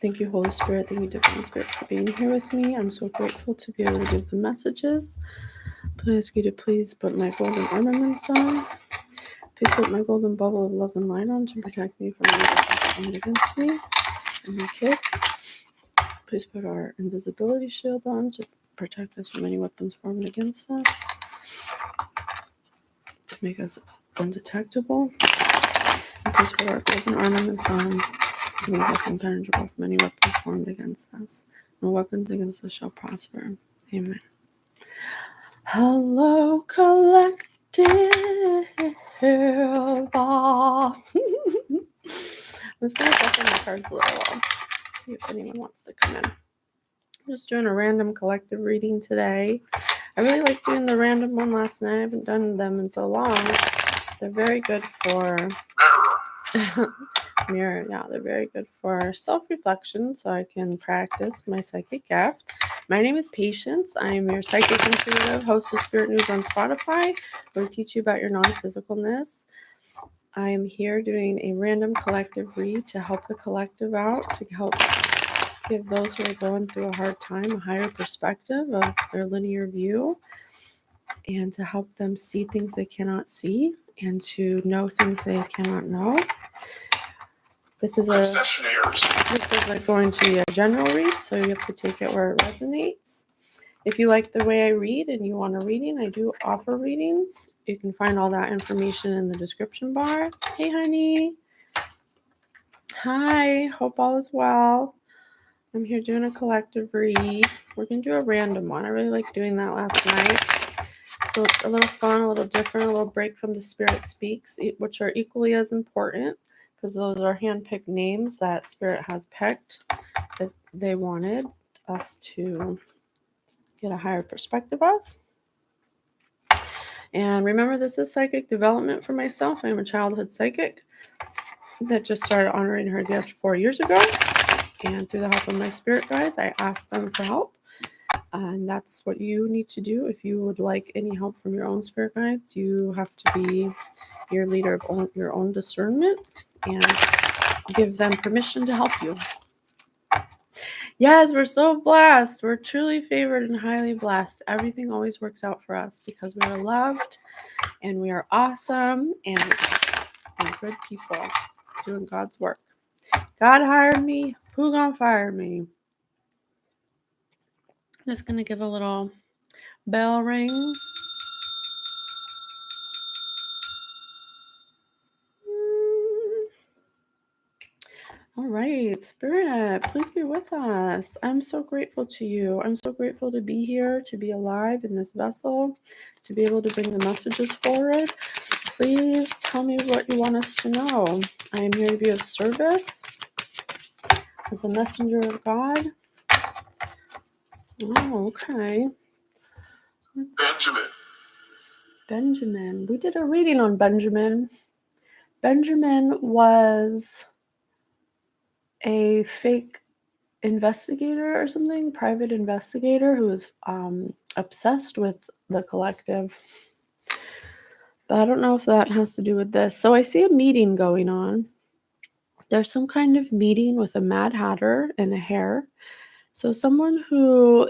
Thank you, Holy Spirit. Thank you, Divine Spirit, for being here with me. I'm so grateful to be able to give the messages. Please ask you to please put my golden ornaments on. Please put my golden bubble of love and light on to protect me from any weapons formed against me and my kids. Please put our invisibility shield on to protect us from any weapons formed against us, to make us undetectable. And please put our golden ornaments on to make us impenetrable from any weapons formed against us. No weapons against us shall prosper. Amen. Hello, collective. I'm just going to shuffle my cards a little while. See if anyone wants to come in. I'm just doing a random collective reading today. I really like doing the random one last night. I haven't done them in so long. They're very good for mirror. Yeah, they're very good for self-reflection, so I can practice my psychic gift. My name is Patience. I am your psychic intuitive host of Spirit News on Spotify, where I teach you about your non-physicalness. I am here doing a random collective read to help the collective out, to help give those who are going through a hard time a higher perspective of their linear view, and to help them see things they cannot see and to know things they cannot know. This is going to be a general read, so you have to take it where it resonates. If you like the way I read and you want a reading, I do offer readings. You can find all that information in the description bar. Hey, honey. Hi. Hope all is well. I'm here doing a collective read. We're going to do a random one. I really like doing that last night. It's a little fun, a little different, a little break from the Spirit Speaks, which are equally as important, because those are hand-picked names that Spirit has picked that they wanted us to get a higher perspective of. And remember, this is psychic development for myself. I'm a childhood psychic that just started honoring her gift 4 years ago. And through the help of my spirit guides, I asked them for help. And that's what you need to do. If you would like any help from your own spirit guides, you have to be your leader of your own discernment and give them permission to help you. Yes, we're so blessed. We're truly favored and highly blessed. Everything always works out for us because we are loved and we are awesome and we're good people doing God's work. God hired me. Who gonna fire me? I'm just gonna give a little bell ring. All right, Spirit, please be with us. I'm so grateful to you. I'm so grateful to be here, to be alive in this vessel, to be able to bring the messages forward. Please tell me what you want us to know. I am here to be of service as a messenger of God. Oh, okay. Benjamin. We did a reading on Benjamin. Benjamin was a fake investigator or something, private investigator who was obsessed with the collective. But I don't know if that has to do with this. So I see a meeting going on. There's some kind of meeting with a Mad Hatter and a hare. So someone who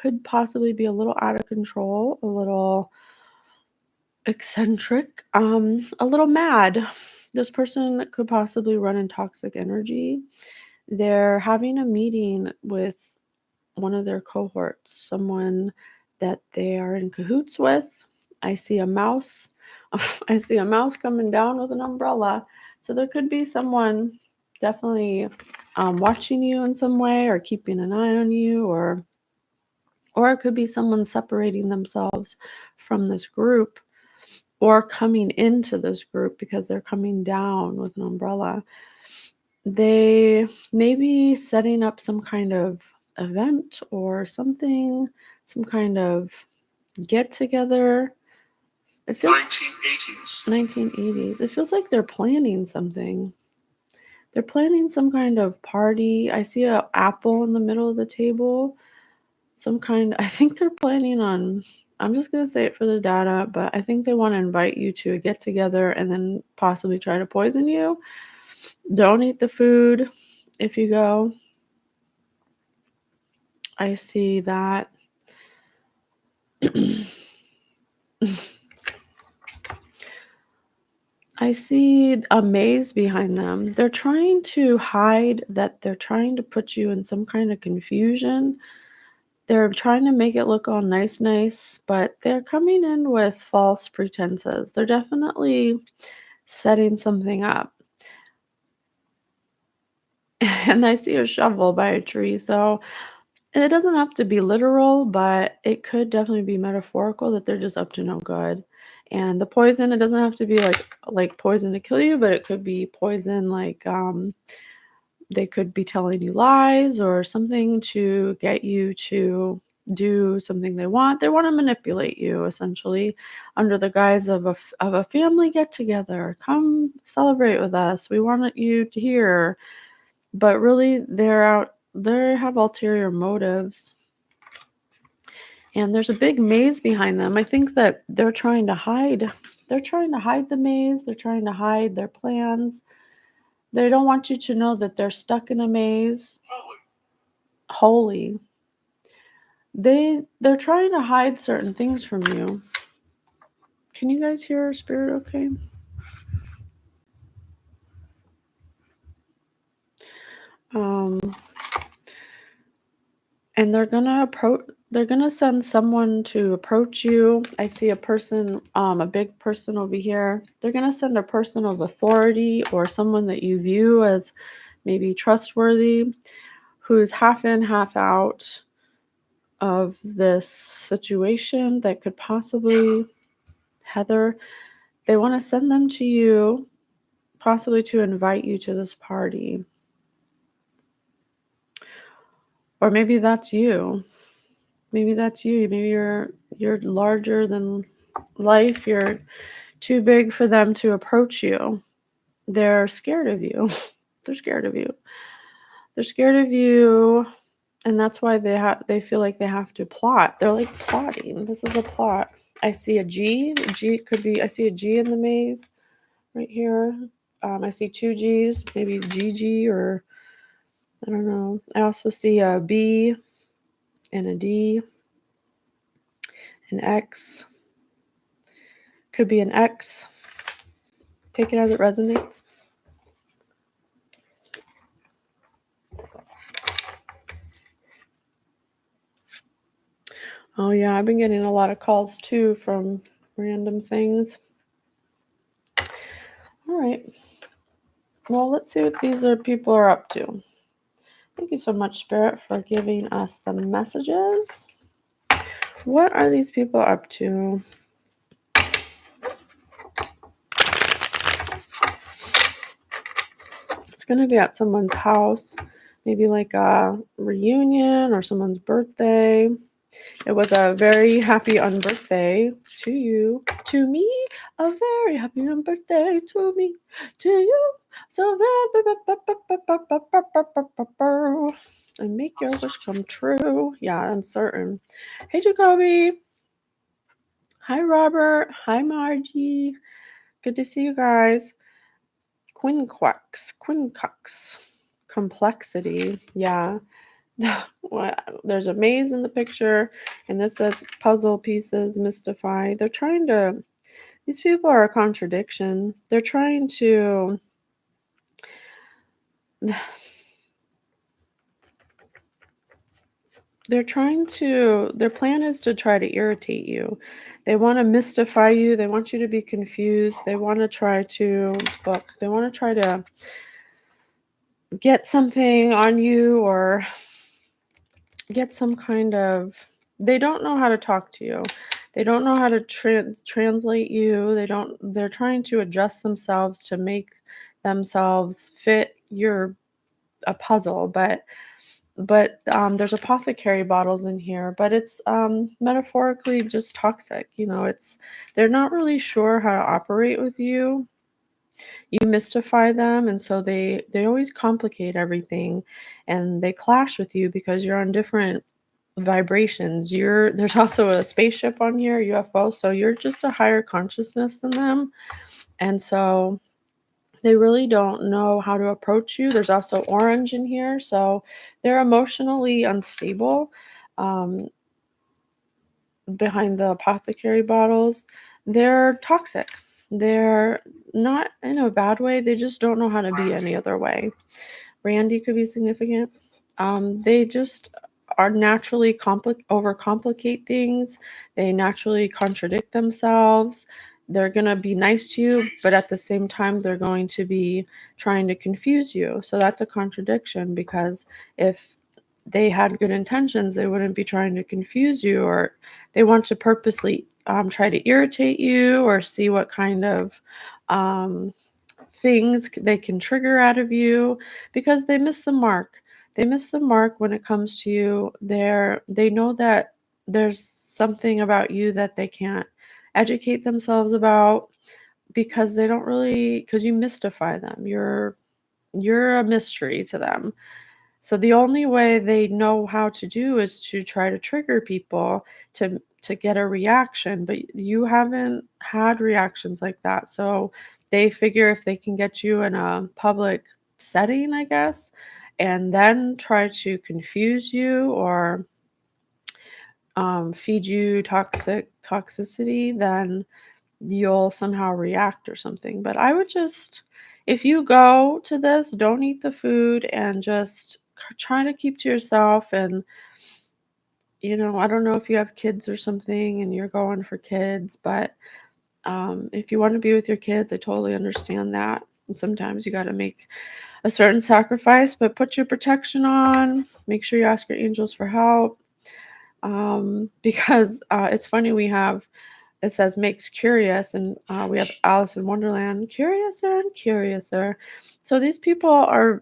could possibly be a little out of control, a little eccentric, a little mad. This person could possibly run in toxic energy. They're having a meeting with one of their cohorts, someone that they are in cahoots with. I see a mouse. I see a mouse coming down with an umbrella. So there could be someone definitely watching you in some way or keeping an eye on you, or it could be someone separating themselves from this group or coming into this group because they're coming down with an umbrella. They may be setting up some kind of event or something, some kind of get together. It feels 1980s. It feels like they're planning something. They're planning some kind of party. I see an apple in the middle of the table. I think they're planning on, I'm just going to say it for the data, but I think they want to invite you to a get together and then possibly try to poison you. Don't eat the food. if you go, I see that I see a maze behind them. They're trying to hide that they're trying to put you in some kind of confusion. They're trying to make it look all nice, but they're coming in with false pretenses. They're definitely setting something up. And I see a shovel by a tree. So it doesn't have to be literal, but it could definitely be metaphorical that they're just up to no good. And the poison, it doesn't have to be like poison to kill you, but it could be poison like they could be telling you lies or something to get you to do something they want. They want to manipulate you essentially under the guise of a family get together. Come celebrate with us. We want you to hear. But really they have ulterior motives. And there's a big maze behind them. I think that they're trying to hide. They're trying to hide the maze. They're trying to hide their plans. They don't want you to know that they're stuck in a maze. Holy. They're trying to hide certain things from you. Can you guys hear Spirit okay? And they're gonna send someone to approach you. I see a person, a big person over here. They're gonna send a person of authority or someone that you view as maybe trustworthy, who's half in, half out of this situation that could possibly, Heather, they want to send them to you, possibly to invite you to this party. Or maybe that's you. Maybe that's you. Maybe you're larger than life. You're too big for them to approach you. They're scared of you. They're scared of you. They're scared of you, and that's why they feel like they have to plot. They're like plotting. This is a plot. I see a G. A G could be. I see a G in the maze right here. I see two G's, maybe GG or I don't know. I also see a B and a D, an X. Could be an X. Take it as it resonates. Oh yeah, I've been getting a lot of calls too from random things. All right. Well, let's see what these people are up to. Thank you so much, Spirit, for giving us the messages. What are these people up to? It's going to be at someone's house, maybe like a reunion or someone's birthday. It was a very happy unbirthday to you, to me. A very happy unbirthday to me, to you. So and make your wish come true. Yeah, uncertain. Hey, Jacoby. Hi, Robert. Hi, Margie. Good to see you guys. Quincox. Complexity. Yeah. There's a maze in the picture, and this says puzzle pieces mystify. These people are a contradiction. They're trying to their plan is to try to irritate you. They want to mystify you. They want you to be confused. They want to try to get something on you or get some kind of, they don't know how to talk to you. They don't know how to translate you. They're trying to adjust themselves to make themselves fit a puzzle, but there's apothecary bottles in here, but it's metaphorically just toxic. They're not really sure how to operate with you. You mystify them, and so they always complicate everything, and they clash with you because you're on different vibrations. There's also a spaceship on here, UFO, so you're just a higher consciousness than them. And so They really don't know how to approach you. There's also orange in here, so they're emotionally unstable. Um, Behind the apothecary bottles, they're toxic. They're not in a bad way, they just don't know how to be any other way. Randy could be significant. They just are naturally overcomplicate things. They naturally contradict themselves. They're going to be nice to you, but at the same time, they're going to be trying to confuse you. So that's a contradiction, because if they had good intentions, they wouldn't be trying to confuse you, or they want to purposely try to irritate you or see what kind of um, things they can trigger out of you, because they miss the mark. They miss the mark when it comes to you. They know that there's something about you that they can't educate themselves about, because they don't really, because you mystify them. You're a mystery to them. So the only way they know how to do is to try to trigger people to get a reaction, but you haven't had reactions like that. So they figure if they can get you in a public setting, I guess, and then try to confuse you or feed you toxicity, then you'll somehow react or something. But I would just, if you go to this, don't eat the food and just try to keep to yourself. And, I don't know if you have kids or something and you're going for kids, but if you want to be with your kids, I totally understand that. And sometimes you got to make a certain sacrifice, but put your protection on. Make sure you ask your angels for help. Because it's funny, it says makes curious, and we have Alice in Wonderland, curiouser and curiouser. So these people are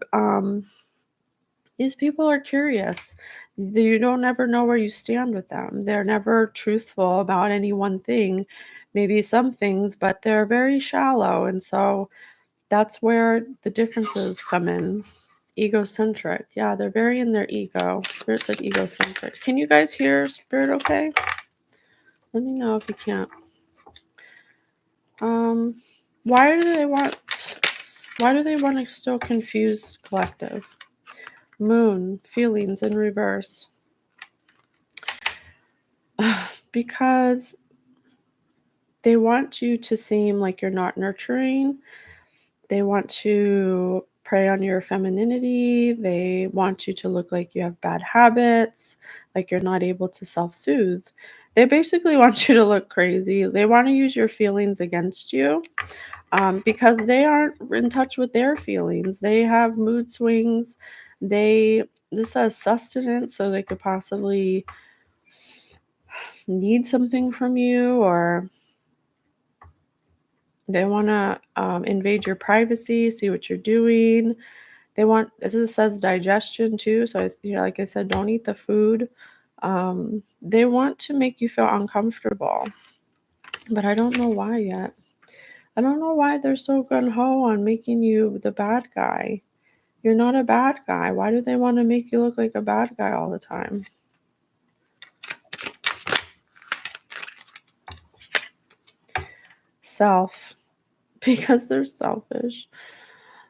curious. You don't ever know where you stand with them. They're never truthful about any one thing, maybe some things, but they're very shallow. And so that's where the differences come in. Egocentric. Yeah, they're very in their ego. Spirit said egocentric. Can you guys hear Spirit okay? Let me know if you can't. Um, why do they want to still confuse collective? Moon, feelings in reverse. Because they want you to seem like you're not nurturing. They want to prey on your femininity. They want you to look like you have bad habits, like you're not able to self-soothe. They basically want you to look crazy. They want to use your feelings against you. Because they aren't in touch with their feelings. They have mood swings. This says sustenance, so they could possibly need something from you, or they want to invade your privacy, see what you're doing. This says digestion too, so like I said, don't eat the food. They want to make you feel uncomfortable, but I don't know why yet. I don't know why they're so gung-ho on making you the bad guy. You're not a bad guy. Why do they want to make you look like a bad guy all the time? Self. Because they're selfish.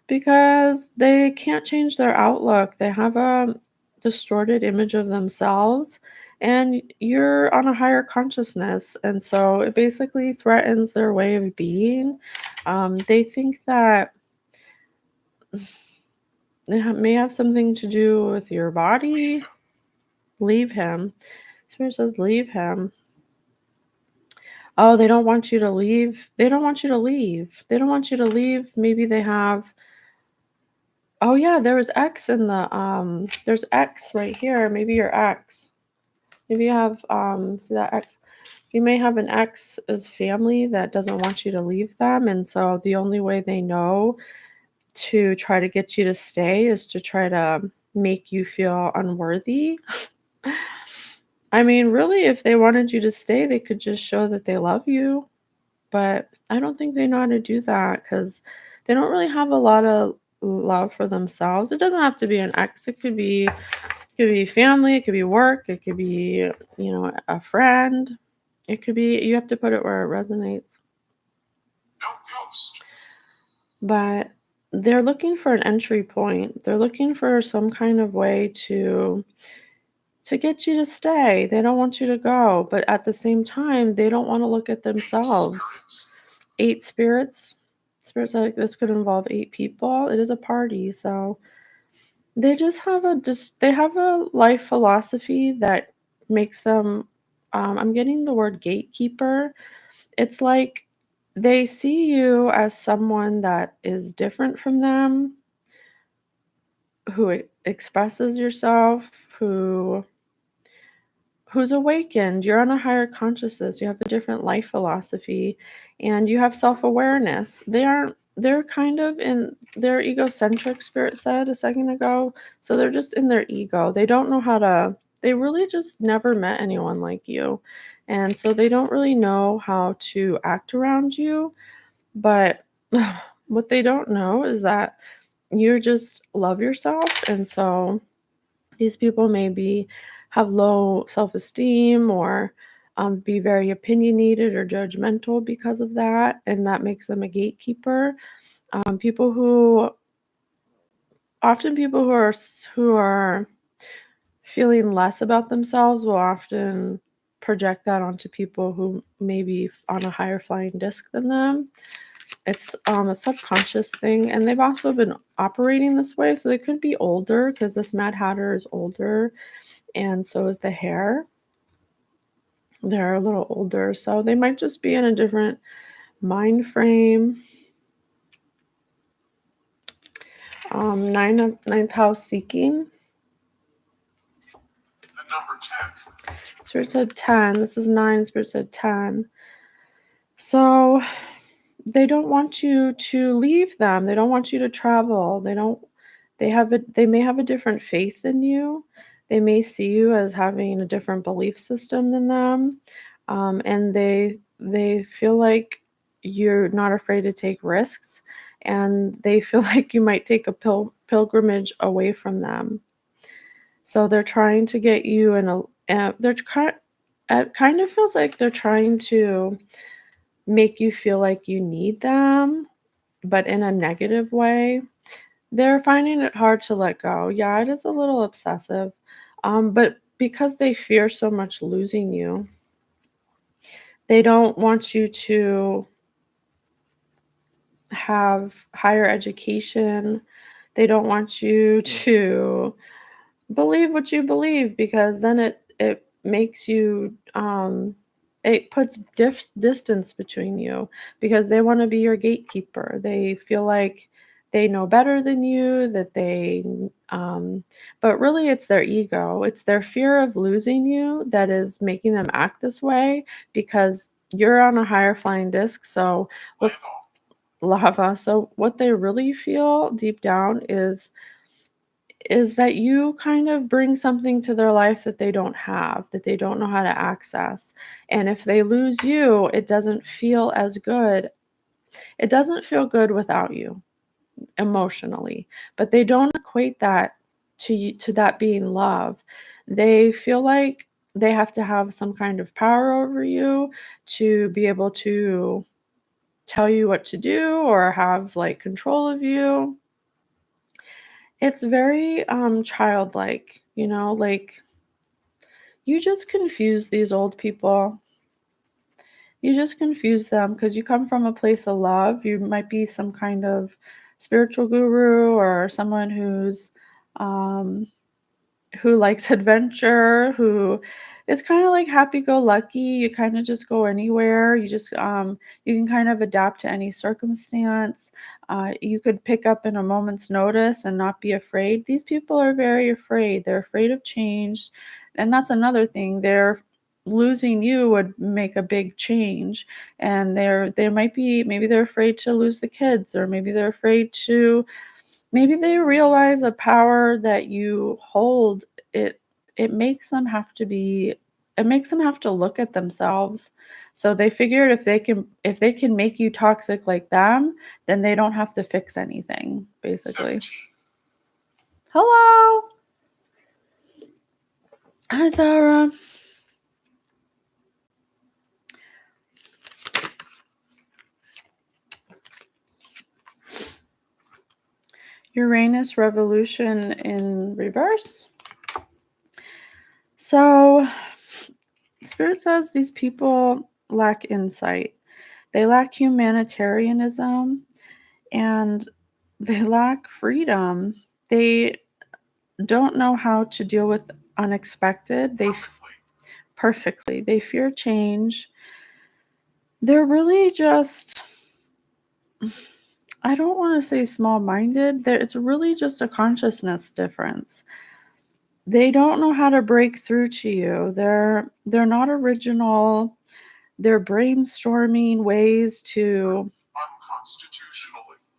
Because they can't change their outlook. They have a distorted image of themselves, and you're on a higher consciousness. And so it basically threatens their way of being. They think that it may have something to do with your body. Leave him. Spirit says, leave him. Oh, they don't want you to leave. They don't want you to leave. They don't want you to leave. Maybe they have. Oh yeah, there was X in the there's X right here. Maybe your X. Maybe you have see that X. You may have an ex as family that doesn't want you to leave them, and so the only way they know to try to get you to stay is to try to make you feel unworthy. I mean, really, if they wanted you to stay, they could just show that they love you. But I don't think they know how to do that, because they don't really have a lot of love for themselves. It doesn't have to be an ex. It could be family. It could be work. It could be, a friend. It could be, you have to put it where it resonates. But they're looking for an entry point. They're looking for some kind of way to get you to stay. They don't want you to go, but at the same time, they don't want to look at themselves. 8 spirits. Spirits like this could involve 8 people. It is a party, so they they have a life philosophy that makes them I'm getting the word gatekeeper. It's like they see you as someone that is different from them, who expresses yourself, who's awakened. You're on a higher consciousness. You have a different life philosophy and you have self-awareness. They're kind of in their egocentric, spirit said a second ago. So they're just in their ego. They don't know how to, they really just never met anyone like you. And so they don't really know how to act around you. But what they don't know is that you just love yourself. And so these people maybe have low self-esteem or be very opinionated or judgmental because of that, and that makes them a gatekeeper. People who often people who are feeling less about themselves will often project that onto people who may be on a higher flying disc than them. It's a subconscious thing, and they've also been operating this way, so they could be older because this Mad Hatter is older, and so is the hair. They're a little older, so they might just be in a different mind frame. Ninth house seeking. The number 10. Spirit said 10. This is 9. Spirit said 10. So they don't want you to leave them. They don't want you to travel. They may have a different faith than you. They may see you as having a different belief system than them. And they feel like you're not afraid to take risks, and they feel like you might take a pilgrimage away from them. So they're trying to get you in it kind of feels like they're trying to make you feel like you need them, but in a negative way. They're finding it hard to let go. Yeah, it is a little obsessive. But because they fear so much losing you, they don't want you to have higher education. They don't want you to believe what you believe, because then it makes you it puts distance between you, because they want to be your gatekeeper. They feel like they know better than you, that they but really it's their ego. It's their fear of losing you that is making them act this way, because you're on a higher flying disc. So what lava. So what they really feel deep down is that you kind of bring something to their life that they don't have, that they don't know how to access. And if they lose you, it doesn't feel as good. It doesn't feel good without you emotionally, but they don't equate that to that being love. They feel like they have to have some kind of power over you to be able to tell you what to do or have like control of you. It's very childlike, like you just confuse these old people. You just confuse them because you come from a place of love. You might be some kind of spiritual guru or someone um, who likes adventure, who is kind of like happy-go-lucky. You kind of just go anywhere. You can kind of adapt to any circumstance. You could pick up in a moment's notice and not be afraid. These people are very afraid. They're afraid of change, and that's another thing. They're losing you would make a big change, and they might be, maybe they're afraid to lose the kids, or maybe they're afraid to, maybe they realize a power that you hold. it it makes them have to be, it makes them have to look at themselves. So they figured if they can make you toxic like them, then they don't have to fix anything, basically. 17. Hello. Hi, Zara. Uranus revolution in reverse. So, Spirit says these people lack insight. They lack humanitarianism and they lack freedom. They don't know how to deal with unexpected. Perfectly. They fear change. They're really just, I don't want to say small-minded. It's really just a consciousness difference. They don't know how to break through to you. They're not original. They're brainstorming ways to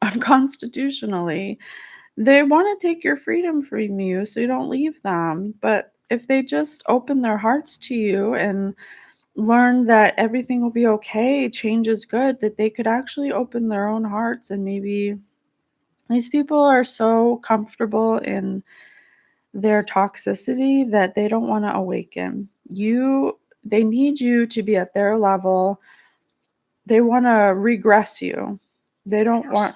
unconstitutionally. They want to take your freedom from you so you don't leave them. But if they just open their hearts to you and learn that everything will be okay, change is good, that they could actually open their own hearts. And maybe these people are so comfortable in their toxicity that they don't want to awaken. They need you to be at their level. They want to regress you. They don't want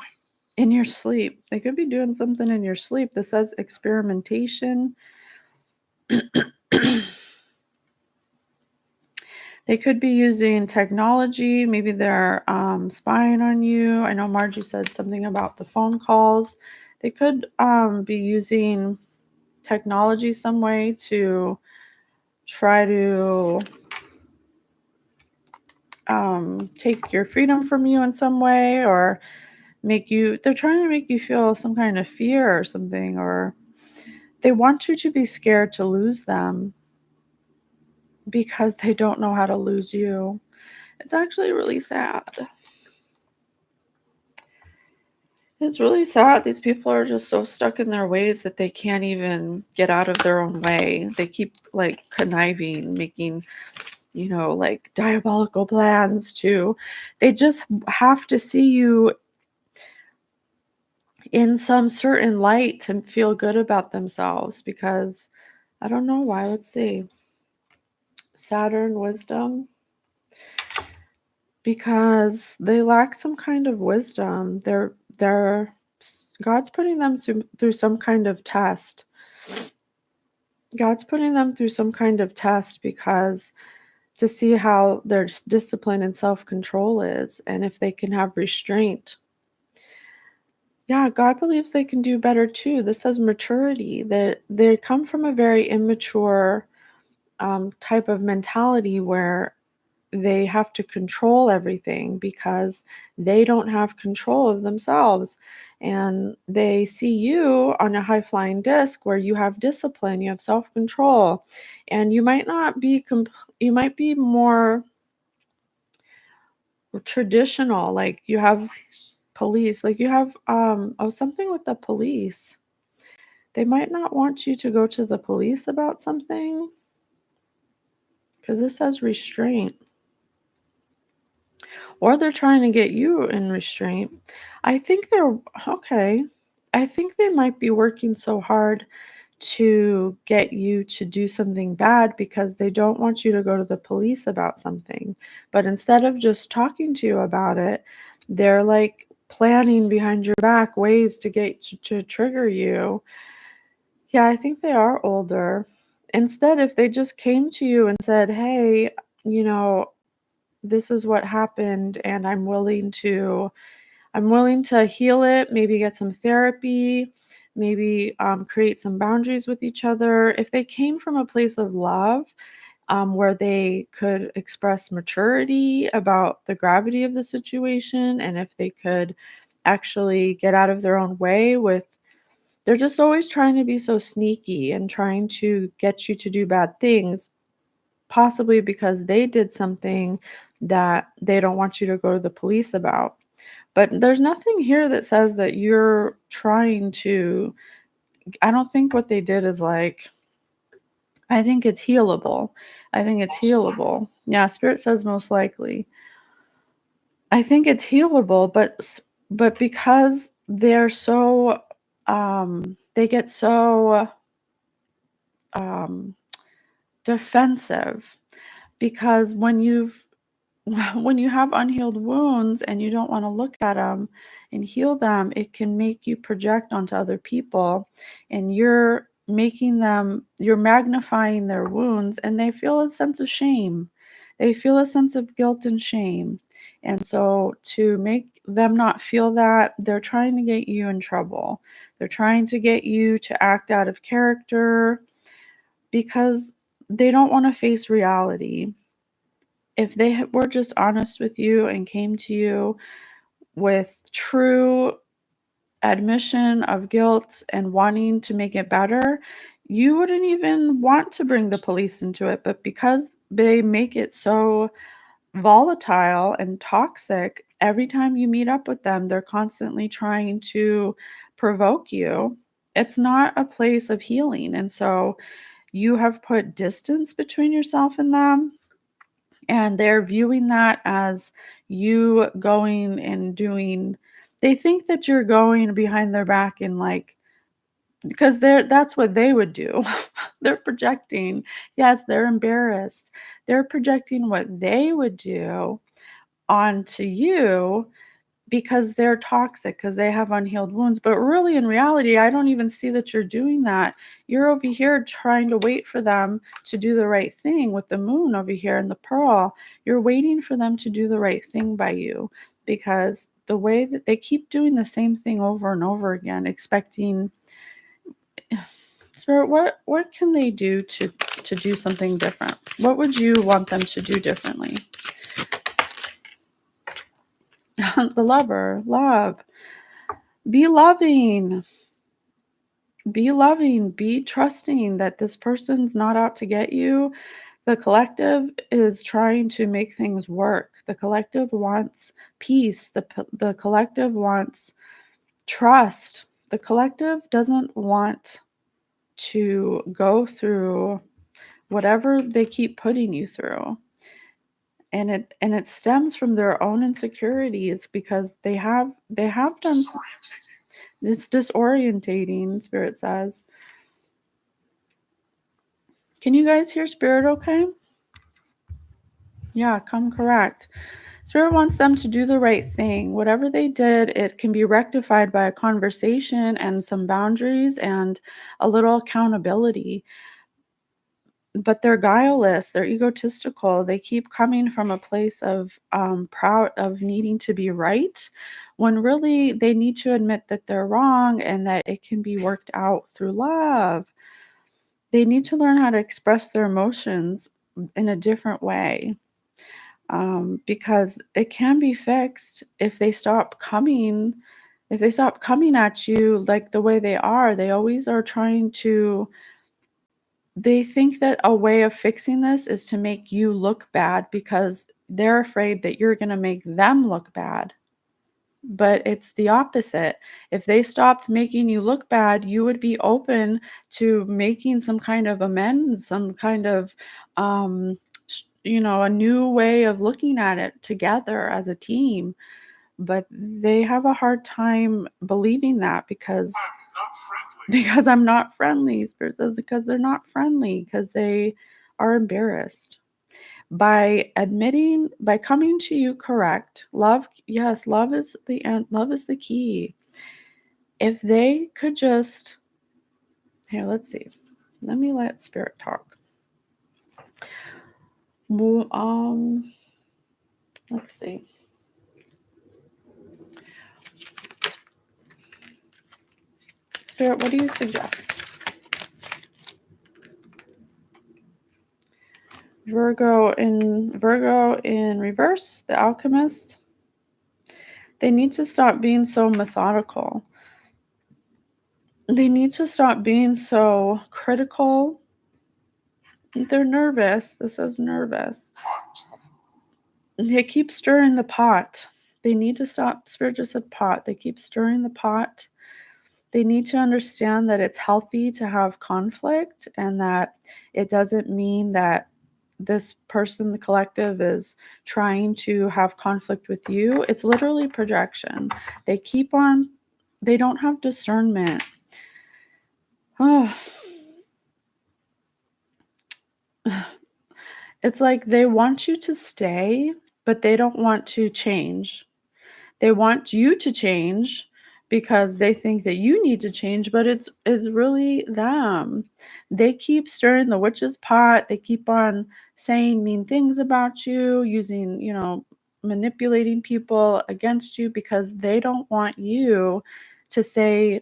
in your sleep. They could be doing something in your sleep. This says experimentation. They could be using technology. Maybe they're spying on you. I know Margie said something about the phone calls. They could be using technology some way to try to take your freedom from you in some way, or they're trying to make you feel some kind of fear or something, or they want you to be scared to lose them because they don't know how to lose you. It's actually really sad. It's really sad. These people are just so stuck in their ways that they can't even get out of their own way. They keep like conniving, making, like diabolical plans they just have to see you in some certain light to feel good about themselves, because I don't know why. Let's see. Saturn wisdom. Because they lack some kind of wisdom. God's putting them through some kind of test. God's putting them through some kind of test because to see how their discipline and self-control is, and if they can have restraint. Yeah, God believes they can do better too. This says maturity. They come from a very immature type of mentality where they have to control everything because they don't have control of themselves. And they see you on a high flying disc where you have discipline, you have self-control, and you might not be, you might be more traditional, like you have police, like you have something with the police. They might not want you to go to the police about something because this says restraint. Or they're trying to get you in restraint. I think I think they might be working so hard to get you to do something bad because they don't want you to go to the police about something. But instead of just talking to you about it, they're like planning behind your back ways to get to trigger you. Yeah, I think they are older. Instead, if they just came to you and said, "Hey, you know, this is what happened and I'm willing to heal it, maybe get some therapy, maybe create some boundaries with each other." If they came from a place of love, where they could express maturity about the gravity of the situation, and if they could actually get out of their own way they're just always trying to be so sneaky and trying to get you to do bad things, possibly because they did something that they don't want you to go to the police about. But there's nothing here that says that you're trying to, I don't think what they did is like, I think it's healable. I think it's healable. Yeah, Spirit says most likely. I think it's healable, but because they're so, they get so defensive, because when you've when you have unhealed wounds and you don't want to look at them and heal them, it can make you project onto other people, and you're magnifying their wounds, and they feel a sense of shame. They feel a sense of guilt and shame. And so to make them not feel that, they're trying to get you in trouble. They're trying to get you to act out of character because they don't want to face reality. If they were just honest with you and came to you with true admission of guilt and wanting to make it better, you wouldn't even want to bring the police into it. But because they make it so volatile and toxic, every time you meet up with them, they're constantly trying to provoke you. It's not a place of healing. And so you have put distance between yourself and them, and they're viewing that as you going and doing, they think that you're going behind their back and like, because that's what they would do. They're projecting. Yes, they're embarrassed. They're projecting what they would do onto you because they're toxic, because they have unhealed wounds. But really, in reality, I don't even see that you're doing that. You're over here trying to wait for them to do the right thing with the moon over here and the pearl. You're waiting for them to do the right thing by you, because the way that they keep doing the same thing over and over again, expecting Spirit, what can they do to do something different? What would you want them to do differently? The lover, love. Be loving. Be loving, be trusting that this person's not out to get you. The collective is trying to make things work. The collective wants peace. The collective wants trust. The collective doesn't want to go through whatever they keep putting you through. And it stems from their own insecurities, because they have done. It's disorientating, Spirit says. Can you guys hear Spirit okay? Yeah, come correct. Spirit wants them to do the right thing. Whatever they did, it can be rectified by a conversation and some boundaries and a little accountability. But they're guileless, they're egotistical. They keep coming from a place of proud, of needing to be right, when really they need to admit that they're wrong and that it can be worked out through love. They need to learn how to express their emotions in a different way, because it can be fixed if they stop coming. If they stop coming at you like the way they are, they always are trying to. They think that a way of fixing this is to make you look bad, because they're afraid that you're going to make them look bad. But it's the opposite. If they stopped making you look bad, you would be open to making some kind of amends, some kind of, a new way of looking at it together as a team. But they have a hard time believing that, because I'm not friendly. Spirit says because they're not friendly, because they are embarrassed. By coming to you correct, love, yes, love is the end, love is the key. If they could just, here, let's see. Let me let Spirit talk. Let's see. Spirit, what do you suggest? Virgo in reverse, the alchemist. They need to stop being so methodical. They need to stop being so critical. They're nervous. This says nervous. They keep stirring the pot. They need to stop. Spirit just said pot. They keep stirring the pot. They need to understand that it's healthy to have conflict, and that it doesn't mean that this person, the collective, is trying to have conflict with you. It's literally projection. They don't have discernment. Oh. It's like they want you to stay, but they don't want to change. They want you to change because they think that you need to change, but it's really them. They keep stirring the witch's pot. They keep on saying mean things about you, using, manipulating people against you because they don't want you to say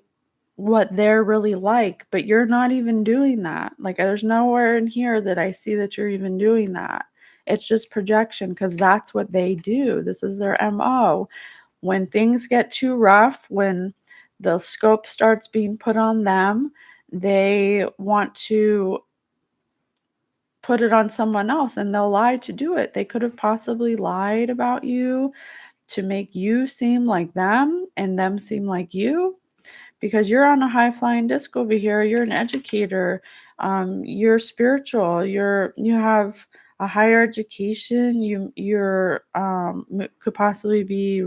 what they're really like, but you're not even doing that. Like, there's nowhere in here that I see that you're even doing that. It's just projection because that's what they do. This is their MO. When things get too rough, when the scope starts being put on them, they want to put it on someone else and they'll lie to do it. They could have possibly lied about you to make you seem like them and them seem like you, because you're on a high flying disc over here. You're an educator. You're spiritual. You have a higher education. You're could possibly be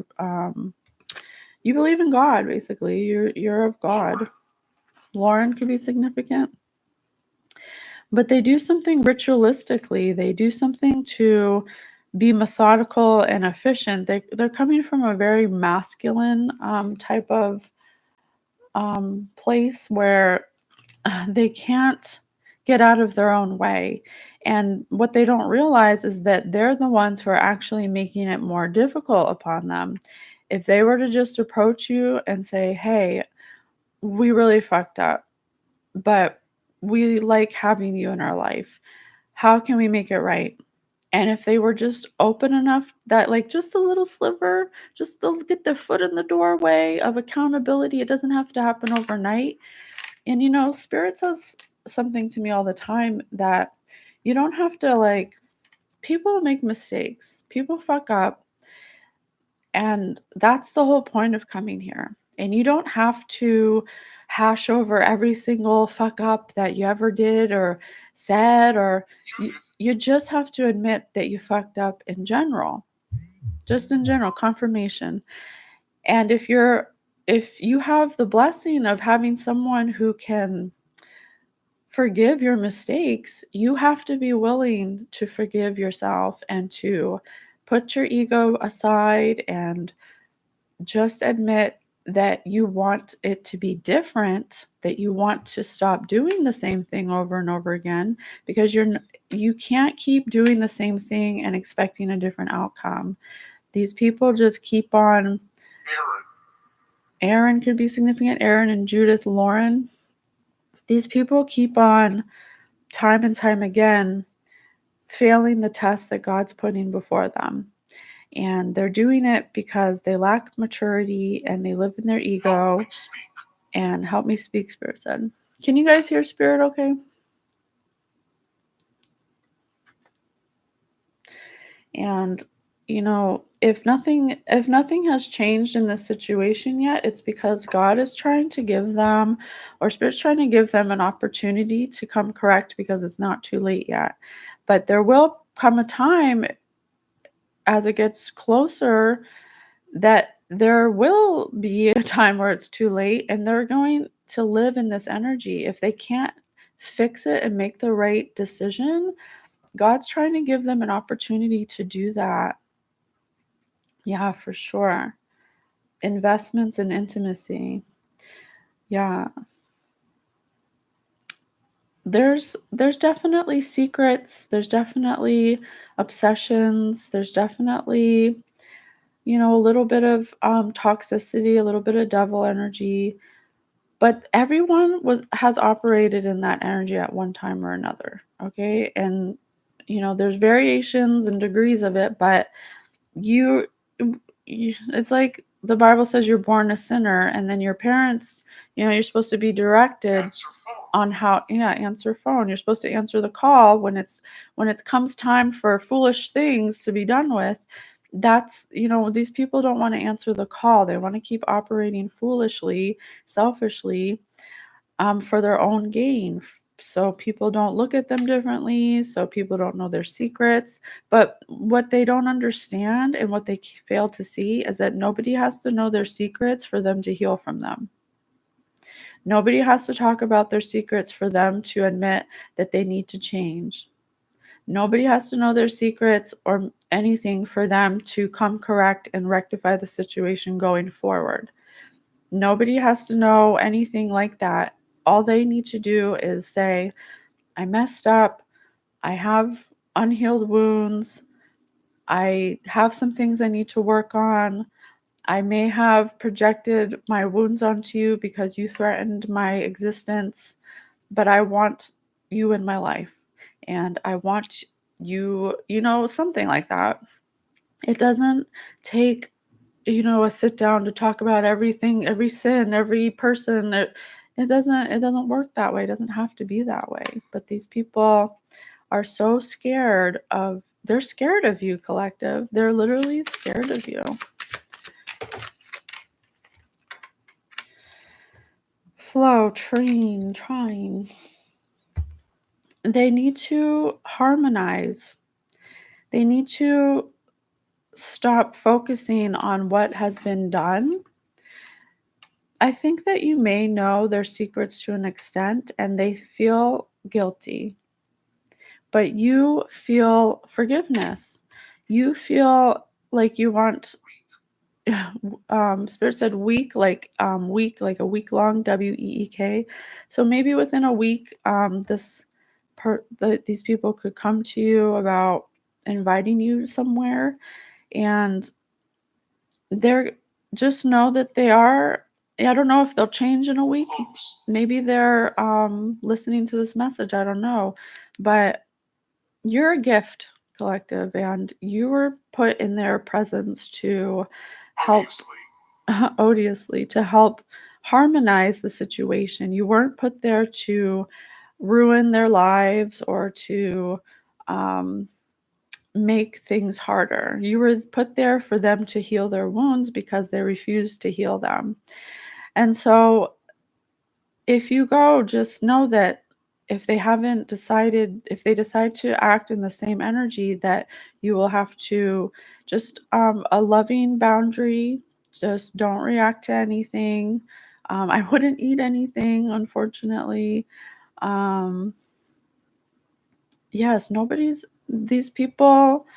you believe in God. Basically, you're of God. Lauren could be significant, but they do something ritualistically. They do something to be methodical and efficient. They're coming from a very masculine type of place where they can't get out of their own way. And what they don't realize is that they're the ones who are actually making it more difficult upon them. If they were to just approach you and say, hey, we really fucked up, but we like having you in our life. How can we make it right? And if they were just open enough that, like, just a little sliver, just they'll get their foot in the doorway of accountability. It doesn't have to happen overnight. And Spirit says something to me all the time that you don't have to, like, people make mistakes, people fuck up, and that's the whole point of coming here. And you don't have to hash over every single fuck up that you ever did or said, or you just have to admit that you fucked up in general, just in general, confirmation. And if you have the blessing of having someone who can forgive your mistakes, you have to be willing to forgive yourself and to put your ego aside and just admit that you want it to be different, that you want to stop doing the same thing over and over again, because you can't keep doing the same thing and expecting a different outcome. These people just keep on. Aaron could be significant. Aaron and Judith, Lauren. These people keep on, time and time again, failing the test that God's putting before them. And they're doing it because they lack maturity and they live in their ego. And help me speak, Spirit said. Can you guys hear Spirit okay? And if nothing has changed in this situation yet, it's because God is trying to give them, or Spirit's trying to give them, an opportunity to come correct, because it's not too late yet. But there will come a time as it gets closer that there will be a time where it's too late, and they're going to live in this energy. If they can't fix it and make the right decision, God's trying to give them an opportunity to do that. Yeah, for sure. Investments in intimacy. Yeah. There's definitely secrets, there's definitely obsessions, there's definitely a little bit of toxicity, a little bit of devil energy, but everyone has operated in that energy at one time or another, okay? And there's variations and degrees of it, but it's like the Bible says you're born a sinner, and then your parents, you're supposed to be directed on how, answer phone. You're supposed to answer the call when it comes time for foolish things to be done with. That's, these people don't want to answer the call. They want to keep operating foolishly, selfishly, for their own gain. So people don't look at them differently. So people don't know their secrets. But what they don't understand and what they fail to see is that nobody has to know their secrets for them to heal from them. Nobody has to talk about their secrets for them to admit that they need to change. Nobody has to know their secrets or anything for them to come correct and rectify the situation going forward. Nobody has to know anything like that. All they need to do is say, I messed up. I have unhealed wounds. I have some things I need to work on. I may have projected my wounds onto you because you threatened my existence, but I want you in my life. And I want you, something like that. It doesn't take, a sit down to talk about everything, every sin, every person. It doesn't work that way. It doesn't have to be that way. But these people are so they're scared of you, collective. They're literally scared of you. Flow, trying. They need to harmonize. They need to stop focusing on what has been done. I think that you may know their secrets to an extent and they feel guilty, but you feel forgiveness. You feel like you want, Spirit said week, like a week long, WEEK. So maybe within a week, these people could come to you about inviting you somewhere, and they're just know that they are. I don't know if they'll change in a week. Maybe they're listening to this message. I don't know, but you're a gift, collective, and you were put in their presence to help odiously to help harmonize the situation. You weren't put there to ruin their lives or to make things harder. You were put there for them to heal their wounds because they refused to heal them. And so if you go, just know that if they decide to act in the same energy, that you will have to just a loving boundary. Just don't react to anything. I wouldn't eat anything, unfortunately. Um, yes, these people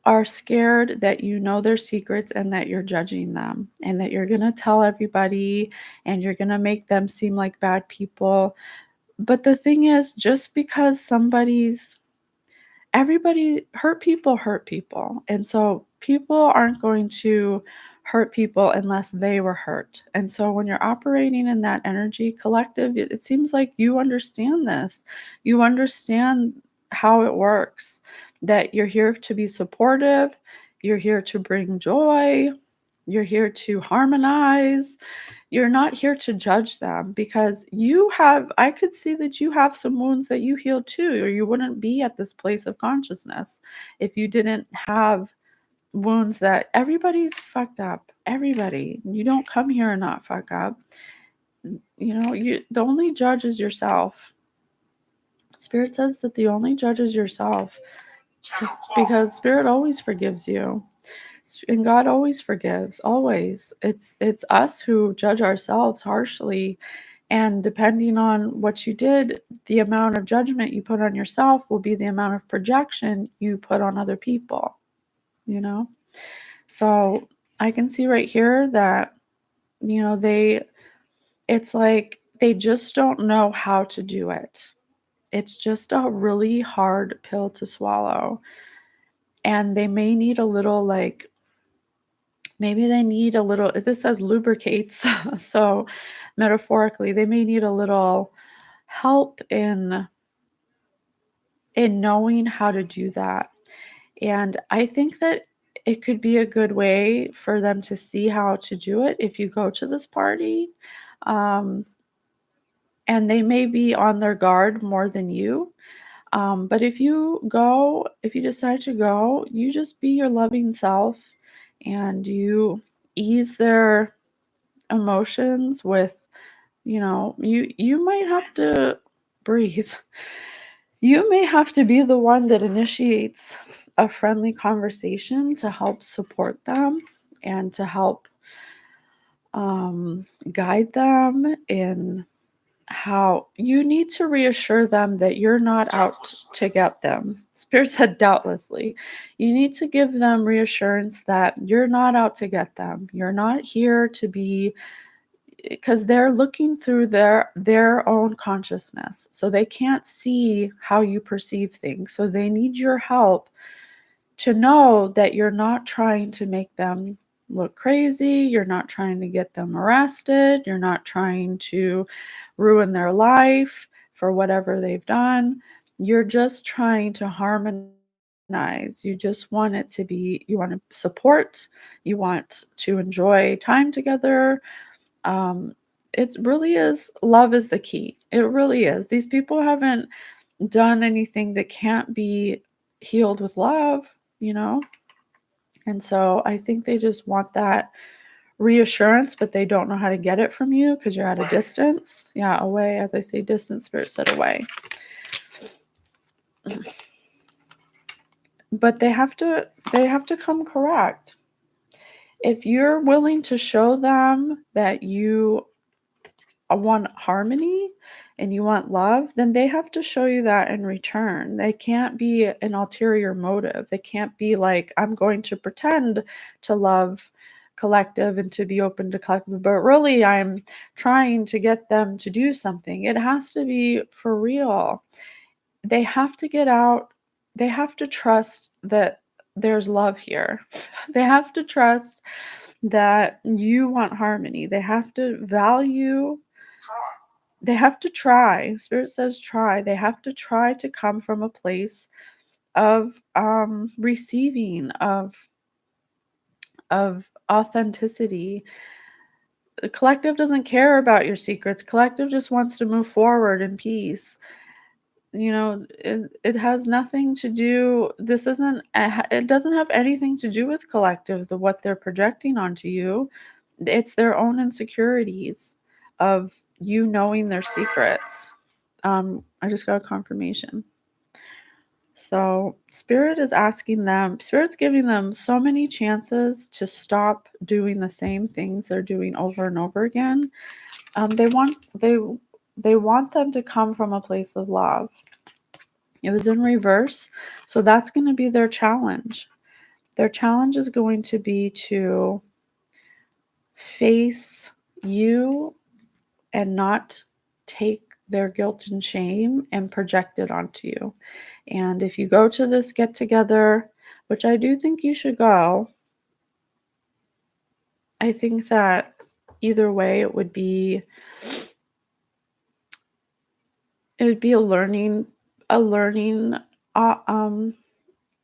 are scared that you know their secrets and that you're judging them and that you're going to tell everybody and you're going to make them seem like bad people. But the thing is, just because everybody hurt people. And so people aren't going to hurt people unless they were hurt. And so when you're operating in that energy, collective, it seems like you understand this. You understand how it works, that you're here to be supportive, you're here to bring joy, you're here to harmonize. You're not here to judge them because I could see that you have some wounds that you healed too, or you wouldn't be at this place of consciousness if you didn't have wounds. That everybody's fucked up. Everybody. You don't come here and not fuck up. The only judge is yourself. Spirit says that the only judge is yourself because Spirit always forgives you. And God always forgives, always. It's us who judge ourselves harshly, and depending on what you did, the amount of judgment you put on yourself will be the amount of projection you put on other people, So I can see right here that, it's like they just don't know how to do it. It's just a really hard pill to swallow. And they may need a little, maybe they need a little, this says lubricates. So metaphorically, they may need a little help in knowing how to do that. And I think that it could be a good way for them to see how to do it if you go to this party. Um, and they may be on their guard more than you. But if you decide to go, you just be your loving self and you ease their emotions with, you might have to breathe. You may have to be the one that initiates a friendly conversation to help support them and to help guide them in how you need to reassure them that you're not out to get them. Spirit said doubtlessly. You need to give them reassurance that you're not out to get them. You're not here to be, because they're looking through their own consciousness. So they can't see how you perceive things. So they need your help to know that you're not trying to make them look crazy. You're not trying to get them arrested. You're not trying to ruin their life for whatever they've done. You're just trying to harmonize. You just want it to be, you want to support, you want to enjoy time together. It really is, love is the key. It really is. These people haven't done anything that can't be healed with love, you know? And so I think they just want that reassurance, but they don't know how to get it from you because you're at a distance. Yeah, away. As I say, distance, Spirit said away. But they have to come correct. If you're willing to show them that you want harmony and you want love, then they have to show you that in return. They can't be an ulterior motive. They can't be like, I'm going to pretend to love collective and to be open to collective, but really I'm trying to get them to do something. It has to be for real. They have to get out. They have to trust that there's love here. They have to trust that you want harmony. They have to value. They have to try. Spirit says try. They have to try to come from a place of receiving, of authenticity. The collective doesn't care about your secrets. Collective just wants to move forward in peace. You know, it has nothing to do, this isn't, it doesn't have anything to do with collective, what they're projecting onto you. It's their own insecurities of you knowing their secrets. I just got a confirmation. So Spirit is asking them, Spirit's giving them so many chances to stop doing the same things they're doing over and over again. They want them to come from a place of love. It was in reverse, so that's going to be their challenge. Their challenge is going to be to face you and not take their guilt and shame and project it onto you. And if you go to this get together, which I do think you should go, I think that either way it would be a learning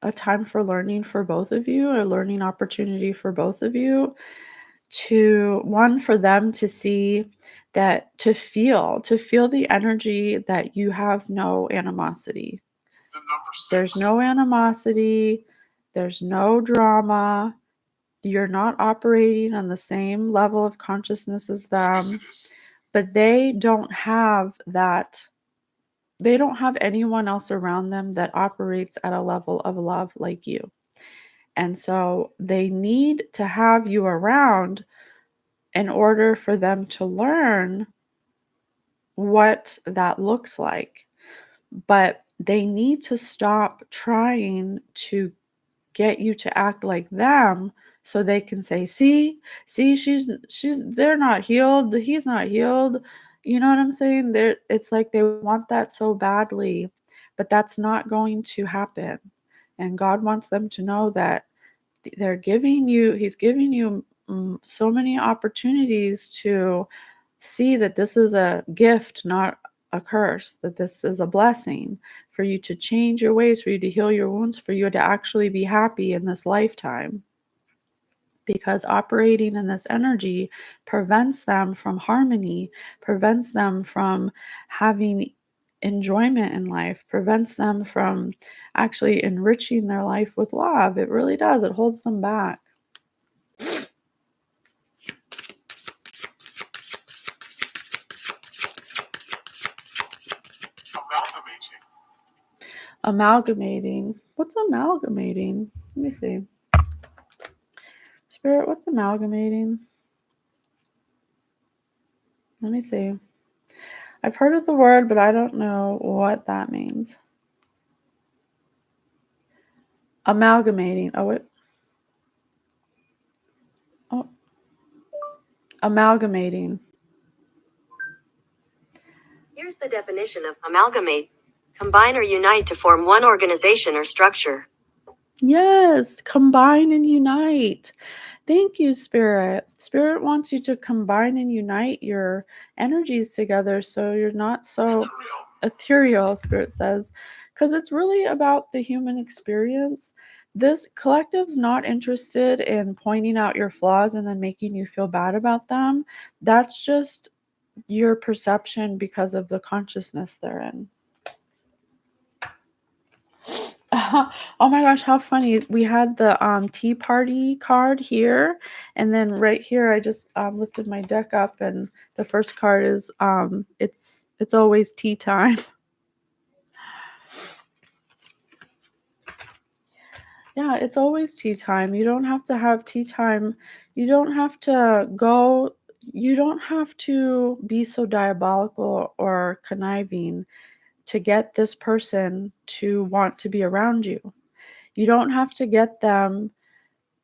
a time for learning for both of you, a learning opportunity for both of you, to one, for them to see that, to feel the energy that you have no animosity. There's no animosity, there's no drama. You're not operating on the same level of consciousness as them, but they don't have that. They don't have anyone else around them that operates at a level of love like you. And so they need to have you around in order for them to learn what that looks like. But they need to stop trying to get you to act like them so they can say, see, they're not healed, he's not healed. You know what I'm saying? It's like they want that so badly, but that's not going to happen. And God wants them to know that he's giving you so many opportunities to see that this is a gift, not a curse, that this is a blessing for you to change your ways, for you to heal your wounds, for you to actually be happy in this lifetime. Because operating in this energy prevents them from harmony, prevents them from having enjoyment in life, prevents them from actually enriching their life with love. It really does. It holds them back. Amalgamating. What's amalgamating? Let me see. Spirit, what's amalgamating? Let me see. I've heard of the word, but I don't know what that means. Amalgamating. Oh, amalgamating. Here's the definition of amalgamate. Combine or unite to form one organization or structure. Yes, combine and unite. Thank you, Spirit. Spirit wants you to combine and unite your energies together so you're not so ethereal, Spirit says, because it's really about the human experience. This collective's not interested in pointing out your flaws and then making you feel bad about them. That's just your perception because of the consciousness they're in. Oh my gosh, how funny. We had the tea party card here, and then right here I just lifted my deck up, and the first card is it's always tea time. Yeah, it's always tea time. You don't have to have tea time. You don't have to be so diabolical or conniving to get this person to want to be around you. You don't have to get them.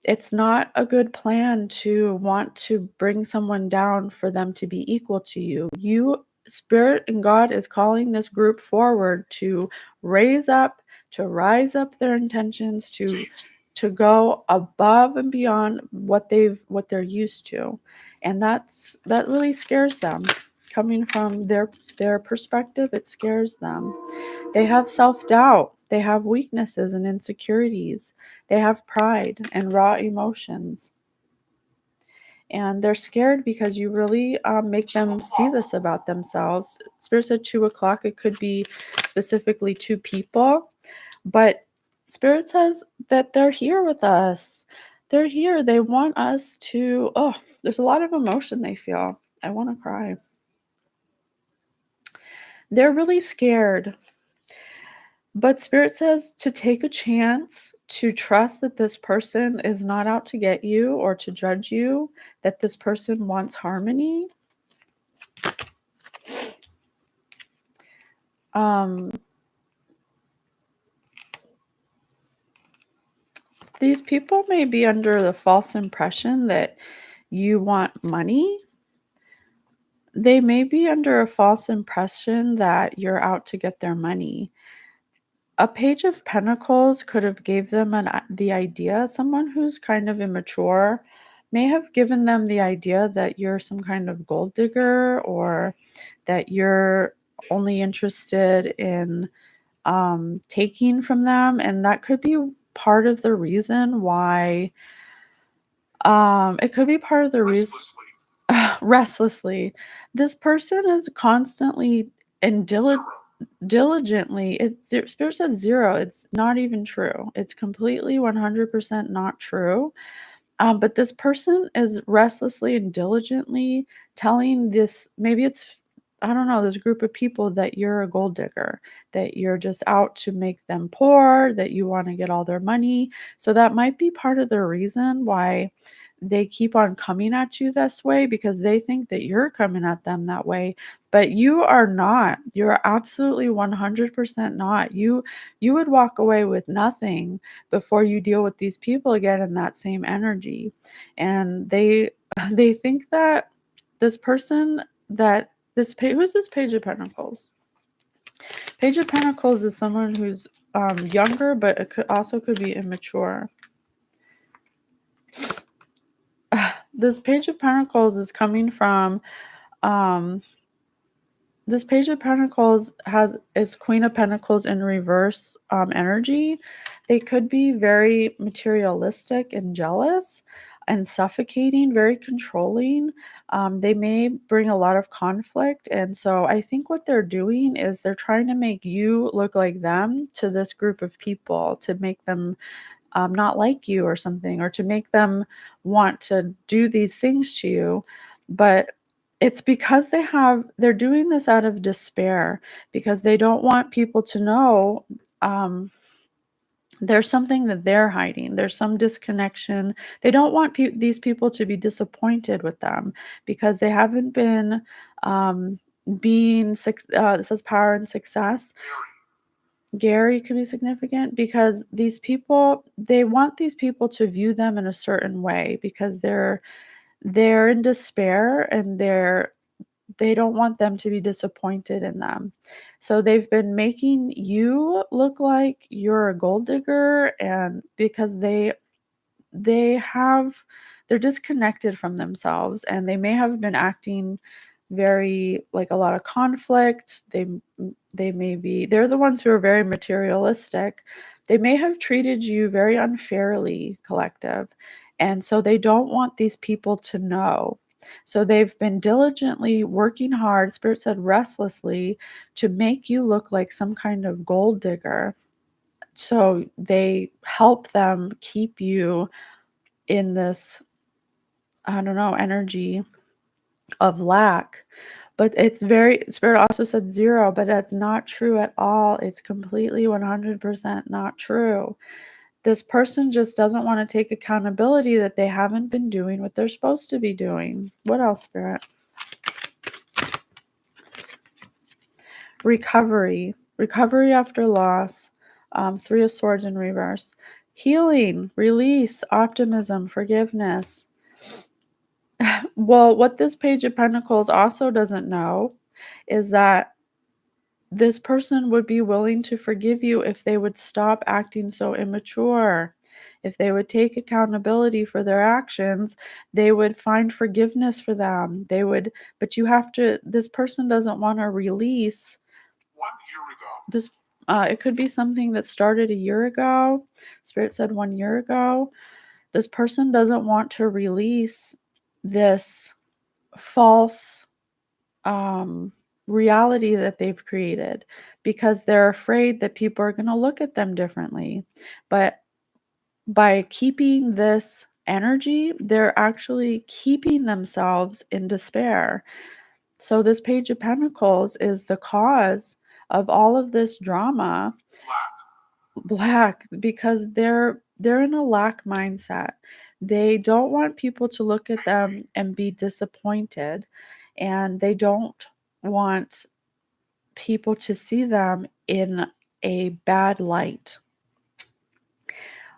It's not a good plan to want to bring someone down for them to be equal to you. Spirit and God is calling this group forward to rise up their intentions, to go above and beyond what they're used to. And that really scares them. Coming from their perspective, it scares them. They have self-doubt. They have weaknesses and insecurities. They have pride and raw emotions. And they're scared because you really make them see this about themselves. Spirit said 2:00. It could be specifically two people. But Spirit says that they're here with us. They're here. They want us to, there's a lot of emotion they feel. I want to cry. They're really scared. But Spirit says to take a chance, to trust that this person is not out to get you or to judge you, that this person wants harmony. These people may be under the false impression that you want money. They may be under a false impression that you're out to get their money. A Page of Pentacles could have gave them the idea, someone who's kind of immature may have given them the idea that you're some kind of gold digger, or that you're only interested in taking from them. And that could be part of the reason why, it could be part of the reason. Restlessly. This person is constantly and diligently. Spirit says 0. It's not even true. It's completely 100% not true. But this person is restlessly and diligently telling this, maybe it's, I don't know, this group of people that you're a gold digger, that you're just out to make them poor, that you want to get all their money. So that might be part of the reason why they keep on coming at you this way, because they think that you're coming at them that way. But you are not. You're absolutely 100% not. You would walk away with nothing before you deal with these people again in that same energy. And they think that this person, that who's this Page of Pentacles? Page of Pentacles is someone who's younger, but it could be immature. This Page of Pentacles is coming from, this Page of Pentacles is Queen of Pentacles in reverse energy. They could be very materialistic and jealous and suffocating, very controlling. They may bring a lot of conflict. And so I think what they're doing is they're trying to make you look like them to this group of people, to make them not like you or something, or to make them want to do these things to you. But it's because they're doing this out of despair, because they don't want people to know there's something that they're hiding. There's some disconnection. They don't want these people to be disappointed with them, because they haven't been it says power and success. Gary could be significant because these people, they want these people to view them in a certain way because they're in despair and they don't want them to be disappointed in them. So they've been making you look like you're a gold digger, and because they're disconnected from themselves, and they may have been acting very like a lot of conflict. They're the ones who are very materialistic. They may have treated you very unfairly, collective, and so they don't want these people to know. So they've been diligently working hard, Spirit said restlessly, to make you look like some kind of gold digger. So they help them keep you in this, I don't know, energy of lack. But it's very, Spirit also said 0, but that's not true at all. It's completely 100% not true. This person just doesn't want to take accountability that they haven't been doing what they're supposed to be doing. What else, Spirit? Recovery after loss. 3 of Swords in reverse. Healing, release, optimism, forgiveness. Well, what this Page of Pentacles also doesn't know is that this person would be willing to forgive you if they would stop acting so immature. If they would take accountability for their actions, they would find forgiveness for them. But this person doesn't want to release. 1 year ago. This, it could be something that started a year ago. Spirit said 1 year ago. This person doesn't want to release this false reality that they've created because they're afraid that people are going to look at them differently. But by keeping this energy, they're actually keeping themselves in despair. So this Page of Pentacles is the cause of all of this drama. Black, because they're in a lack mindset. They don't want people to look at them and be disappointed, and they don't want people to see them in a bad light.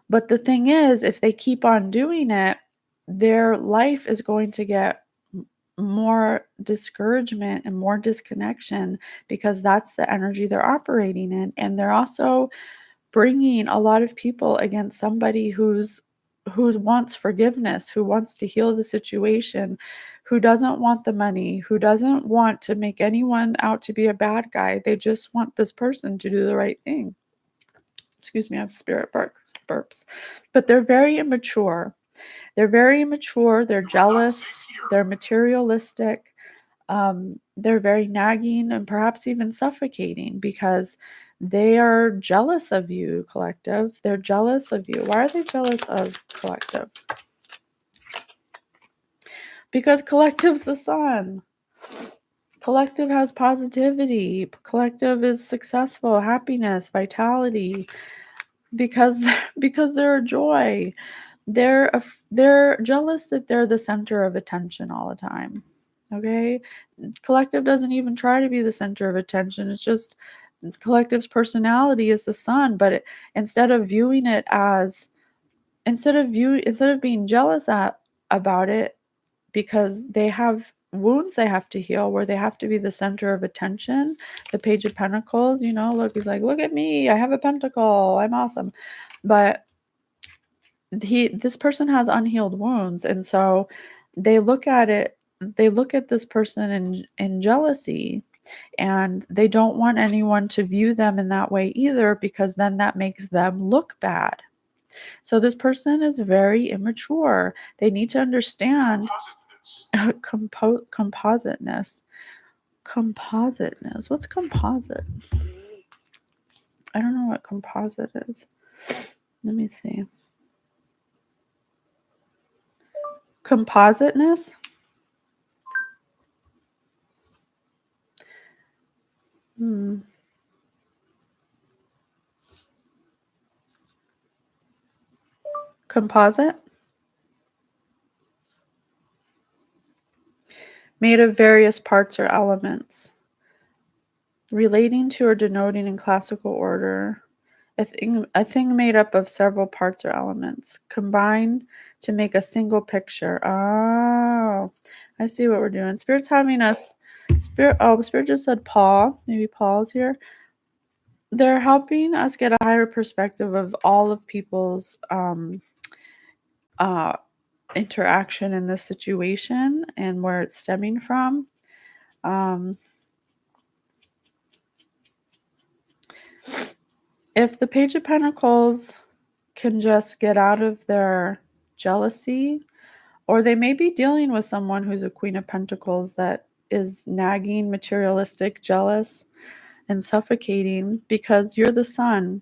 But the thing is, if they keep on doing it, their life is going to get more discouragement and more disconnection because that's the energy they're operating in. And they're also bringing a lot of people against somebody who wants forgiveness, who wants to heal the situation, who doesn't want the money, who doesn't want to make anyone out to be a bad guy. They just want this person to do the right thing. Excuse me, I have spirit burps. But they're very immature. They're jealous, they're materialistic. They're very nagging and perhaps even suffocating because they are jealous of you, collective. They're jealous of you. Why are they jealous of collective? Because collective's the sun. Collective has positivity. Collective is successful, happiness, vitality. Because they're a joy. They're jealous that they're the center of attention all the time. Okay? Collective doesn't even try to be the center of attention. It's just collective's personality is the sun, but instead of being jealous about it because they have wounds they have to heal where they have to be the center of attention. The Page of Pentacles, look, he's like, look at me, I have a pentacle, I'm awesome. But this person has unhealed wounds, and so they look at this person in jealousy, and they don't want anyone to view them in that way either, because then that makes them look bad. So this person is very immature. They need to understand compositeness. What's composite? I don't know what composite is. Let me see. Compositeness? Composite? Made of various parts or elements. relating to or denoting in classical order, a thing made up of several parts or elements, combined to make a single picture. Oh, I see what we're doing. Spirit's having us, Spirit just said Paul. Maybe Paul's here. They're helping us get a higher perspective of all of people's interaction in this situation and where it's stemming from. If the Page of Pentacles can just get out of their jealousy, or they may be dealing with someone who's a Queen of Pentacles that is nagging, materialistic, jealous, and suffocating because you're the sun.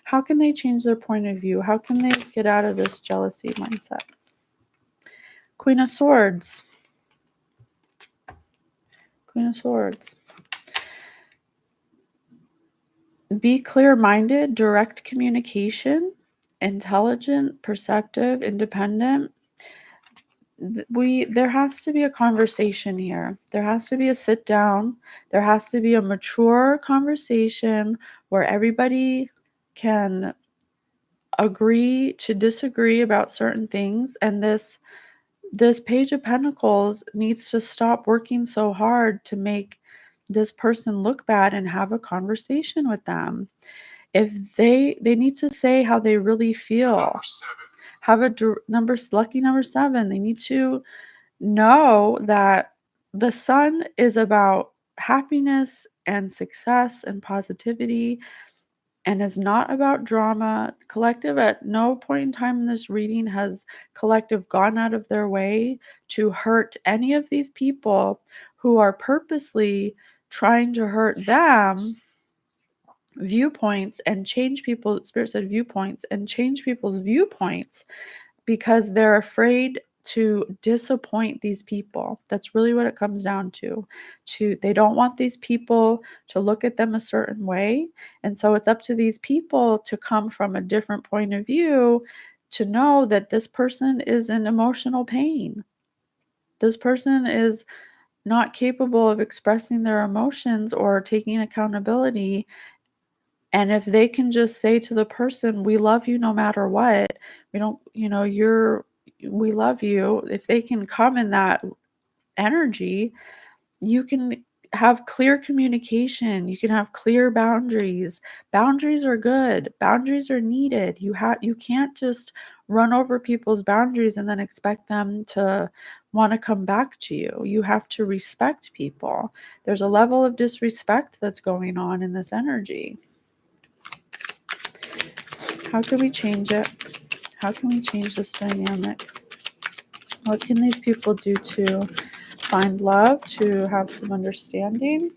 How can they change their point of view? How can they get out of this jealousy mindset? Queen of Swords. Queen of Swords. Be clear-minded, direct communication, intelligent, perceptive, independent. There has to be a conversation here. There has to be a sit down. There has to be a mature conversation where everybody can agree to disagree about certain things, and this Page of Pentacles needs to stop working so hard to make this person look bad and have a conversation with them. If they need to say how they really feel. Have a lucky number 7. They need to know that the sun is about happiness and success and positivity and is not about drama. Collective, at no point in time in this reading has Collective gone out of their way to hurt any of these people who are purposely trying to hurt them. Viewpoints and change people, Spirit said viewpoints, and change people's viewpoints because they're afraid to disappoint these people. That's really what it comes down to. They don't want these people to look at them a certain way. And so it's up to these people to come from a different point of view to know that this person is in emotional pain. This person is not capable of expressing their emotions or taking accountability. And if they can just say to the person, we love you no matter what, we don't, we love you. If they can come in that energy, you can have clear communication. You can have clear boundaries. Boundaries are good. Boundaries are needed. You can't just run over people's boundaries and then expect them to want to come back to you. You have to respect people. There's a level of disrespect that's going on in this energy. How can we change it? How can we change this dynamic? What can these people do to find love, to have some understanding?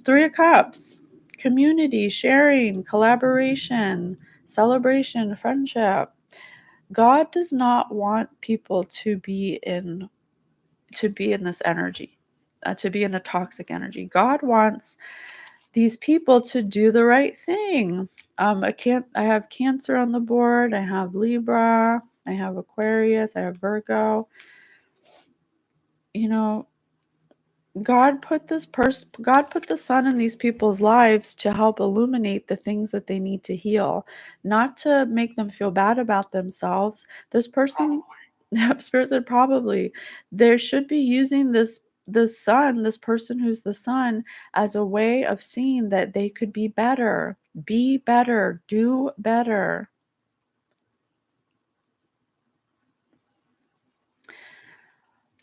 3 of Cups. Community, sharing, collaboration, celebration, friendship. God does not want people to be in this energy, to be in a toxic energy. God wants these people to do the right thing. I have Cancer on the board. I have Libra. I have Aquarius. I have Virgo. God put the sun in these people's lives to help illuminate the things that they need to heal, not to make them feel bad about themselves. This person, Spirit said probably, they should be using this person who's the sun, as a way of seeing that they could be better, do better.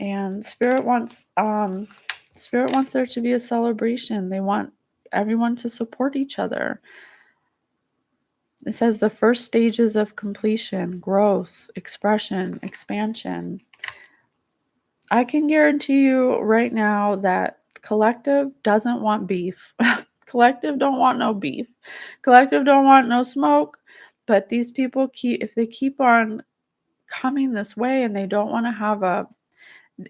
And Spirit wants there to be a celebration. They want everyone to support each other. It says the first stages of completion, growth, expression, expansion. I can guarantee you right now that Collective doesn't want beef. Collective don't want no beef. Collective don't want no smoke. But these people if they keep on coming this way and they don't want to have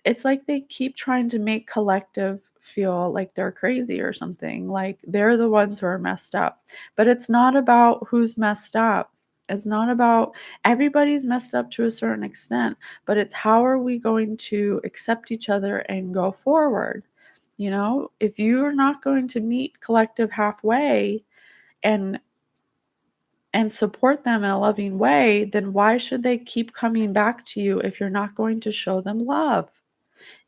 it's like they keep trying to make Collective feel like they're crazy or something, like they're the ones who are messed up. But it's not about who's messed up. It's not about, everybody's messed up to a certain extent, but it's how are we going to accept each other and go forward? If you're not going to meet collective halfway and support them in a loving way, then why should they keep coming back to you if you're not going to show them love?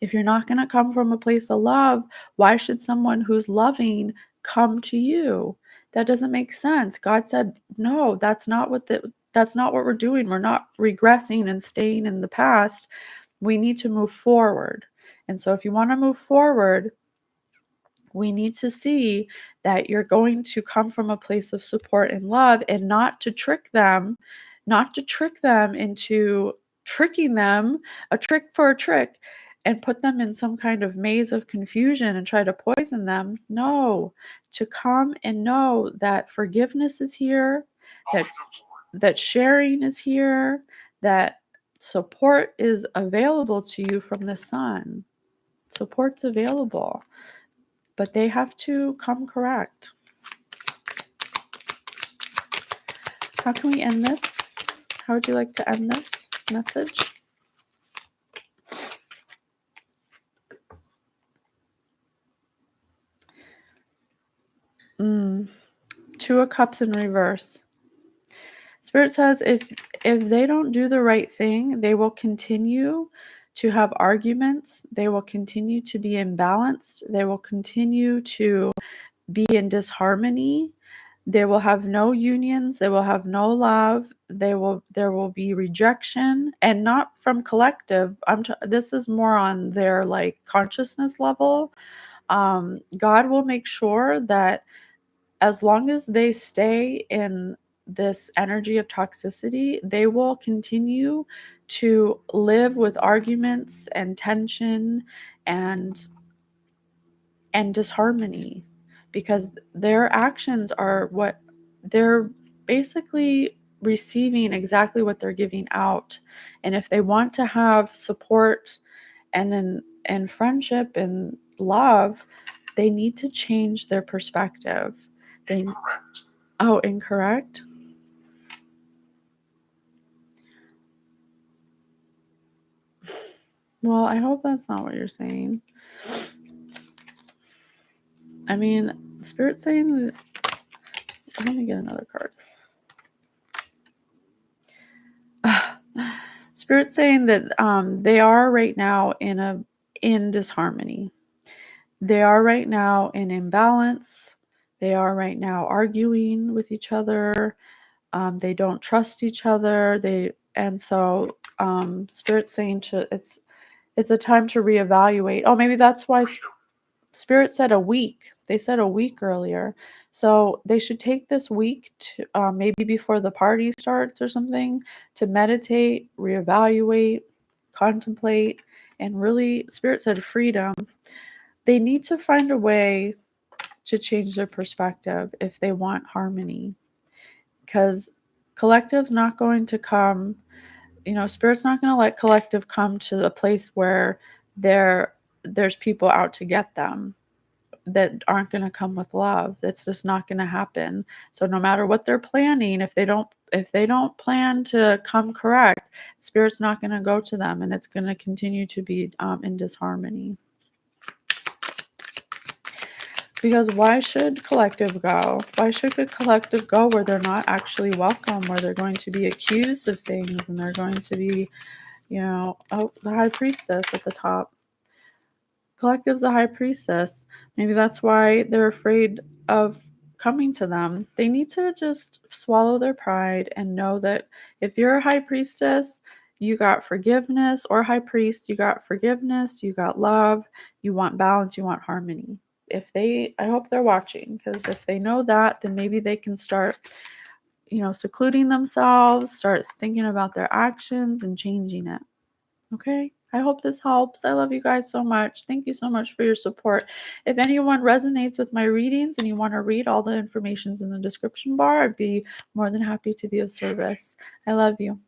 If you're not going to come from a place of love, why should someone who's loving come to you? That doesn't make sense. God said, no, that's not what we're doing. We're not regressing and staying in the past. We need to move forward. And so if you want to move forward, we need to see that you're going to come from a place of support and love, and not to trick them into tricking them, a trick for a trick, and put them in some kind of maze of confusion and try to poison them. No, to come and know that forgiveness is here, that sharing is here, that support is available to you from the sun. Support's available, but they have to come correct. How can we end this? How would you like to end this message? Two of Cups in reverse. Spirit says if they don't do the right thing, they will continue to have arguments. They will continue to be imbalanced. They will continue to be in disharmony. They will have no unions. They will have no love. There will be rejection, and not from collective. This is more on their consciousness level. God will make sure that as long as they stay in this energy of toxicity, they will continue to live with arguments and tension and disharmony, because their actions are what they're basically receiving exactly what they're giving out. And if they want to have support and friendship and love, they need to change their perspective. Incorrect. Oh, incorrect? Well, I hope that's not what you're saying. I mean, Spirit's saying that. Let me get another card. Spirit's saying that they are right now in disharmony. They are right now in imbalance. They are right now arguing with each other. They don't trust each other. So Spirit's saying it's a time to reevaluate. Oh, maybe that's why Spirit said a week. They said a week earlier. So they should take this week to maybe before the party starts or something, to meditate, reevaluate, contemplate, and really, Spirit said freedom. They need to find a way to change their perspective if they want harmony, because collective's not going to come. Spirit's not going to let collective come to a place where there's people out to get them that aren't going to come with love. That's just not going to happen. So no matter what they're planning, if they don't plan to come correct, Spirit's not going to go to them, and it's going to continue to be in disharmony. Because why should collective go? Why should the collective go where they're not actually welcome, where they're going to be accused of things, and they're going to be, the High Priestess at the top. Collective's a High Priestess. Maybe that's why they're afraid of coming to them. They need to just swallow their pride and know that if you're a High Priestess, you got forgiveness, or High Priest, you got forgiveness, you got love, you want balance, you want harmony. I hope they're watching, because if they know that, then maybe they can start, secluding themselves, start thinking about their actions and changing it. Okay? I hope this helps. I love you guys so much. Thank you so much for your support. If anyone resonates with my readings and you want to read, all the information's in the description bar. I'd be more than happy to be of service. I love you.